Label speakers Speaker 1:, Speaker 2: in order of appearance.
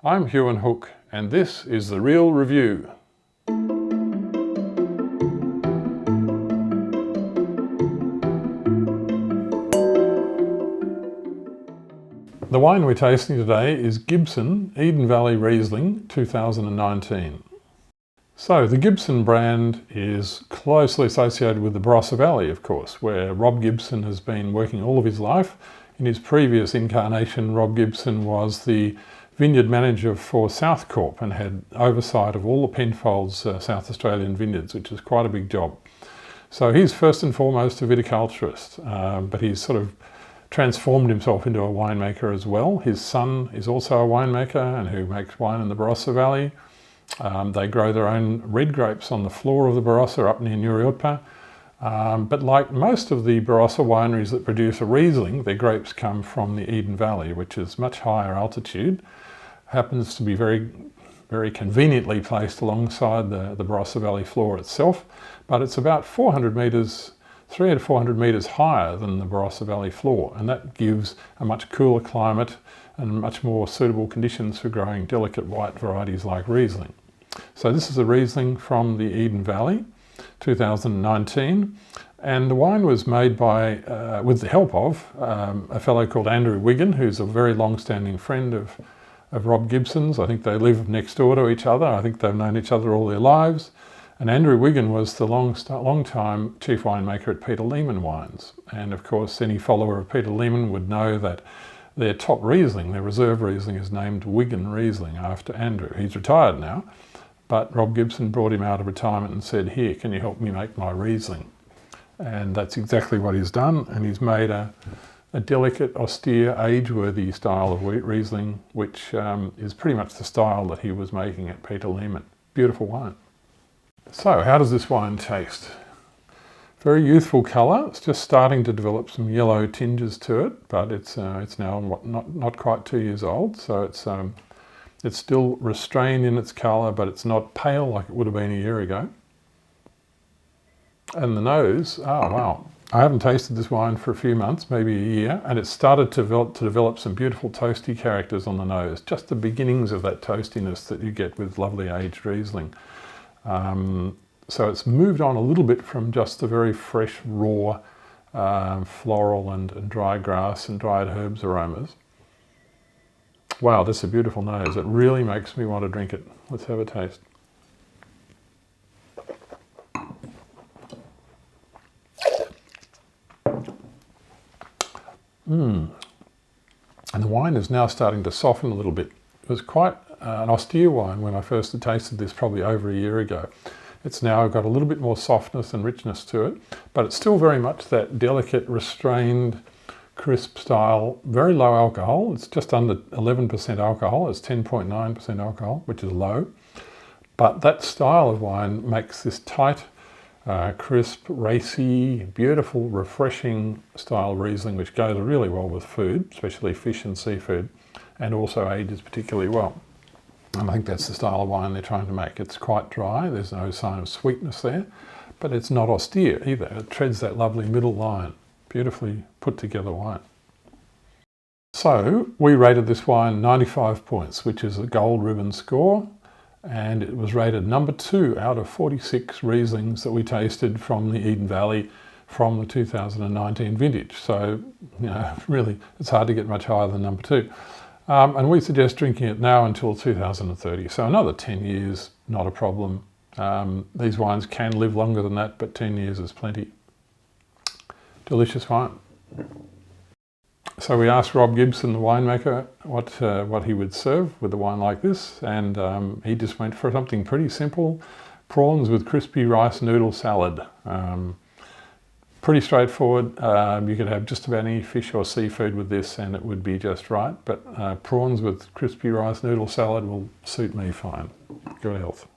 Speaker 1: I'm Huon Hooke, and this is The Real Review. The wine we're tasting today is Gibson Eden Valley Riesling 2019. So the Gibson brand is closely associated with the Barossa Valley, of course, where Rob Gibson has been working all of his life. In his previous incarnation, Rob Gibson was the vineyard manager for South Corp and had oversight of all the Penfolds South Australian vineyards, which is quite a big job. So he's first and foremost a viticulturist, but he's sort of transformed himself into a winemaker as well. His son is also a winemaker and who makes wine in the Barossa Valley. They grow their own red grapes on the floor of the Barossa up near Nuriotpa. But like most of the Barossa wineries that produce a Riesling, their grapes come from the Eden Valley, which is much higher altitude, happens to be very, very conveniently placed alongside the Barossa Valley floor itself, but it's about 400 metres, 300 to 400 metres higher than the Barossa Valley floor, and that gives a much cooler climate and much more suitable conditions for growing delicate white varieties like Riesling. So this is a Riesling from the Eden Valley, 2019, and the wine was made by, with the help of a fellow called Andrew Wigan, who's a very long-standing friend of Rob Gibson's. I think they live next door to each other. I think they've known each other all their lives. And Andrew Wigan was the long-time chief winemaker at Peter Lehmann Wines. And of course, any follower of Peter Lehmann would know that their top Riesling, their reserve Riesling, is named Wigan Riesling after Andrew. He's retired now, but Rob Gibson brought him out of retirement and said, "Here, can you help me make my Riesling?" And that's exactly what he's done. And he's made a delicate, austere, age-worthy style of Riesling, which is pretty much the style that he was making at Peter Lehmann. Beautiful wine. So how does this wine taste? Very youthful colour. It's just starting to develop some yellow tinges to it, but it's now not quite 2 years old, so it's still restrained in its colour, but it's not pale like it would have been a year ago. And the nose, oh wow. I haven't tasted this wine for a few months, maybe a year, and it's started to develop some beautiful toasty characters on the nose, just the beginnings of that toastiness that you get with lovely aged Riesling. So it's moved on a little bit from just the very fresh, raw, floral and dry grass and dried herbs aromas. Wow, this is a beautiful nose. It really makes me want to drink it. Let's have a taste. And the wine is now starting to soften a little bit. It was quite an austere wine when I first tasted this probably over a year ago. It's now got a little bit more softness and richness to it, but it's still very much that delicate, restrained, crisp style, very low alcohol. It's just under 11% alcohol. It's 10.9% alcohol, which is low. But that style of wine makes this tight, crisp, racy, beautiful, refreshing style Riesling, which goes really well with food, especially fish and seafood, and also ages particularly well. And I think that's the style of wine they're trying to make. It's quite dry, there's no sign of sweetness there, but it's not austere either. It treads that lovely middle line. Beautifully put together wine. So we rated this wine 95 points, which is a gold ribbon score, and it was rated number 2 out of 46 Rieslings that we tasted from the Eden Valley from the 2019 vintage. So, you know, really, it's hard to get much higher than number 2. And we suggest drinking it now until 2030. So another 10 years, not a problem. These wines can live longer than that, but 10 years is plenty. Delicious wine. So we asked Rob Gibson, the winemaker, what he would serve with a wine like this, and he just went for something pretty simple: prawns with crispy rice noodle salad. Pretty straightforward. You could have just about any fish or seafood with this and it would be just right, but prawns with crispy rice noodle salad will suit me fine. Good health.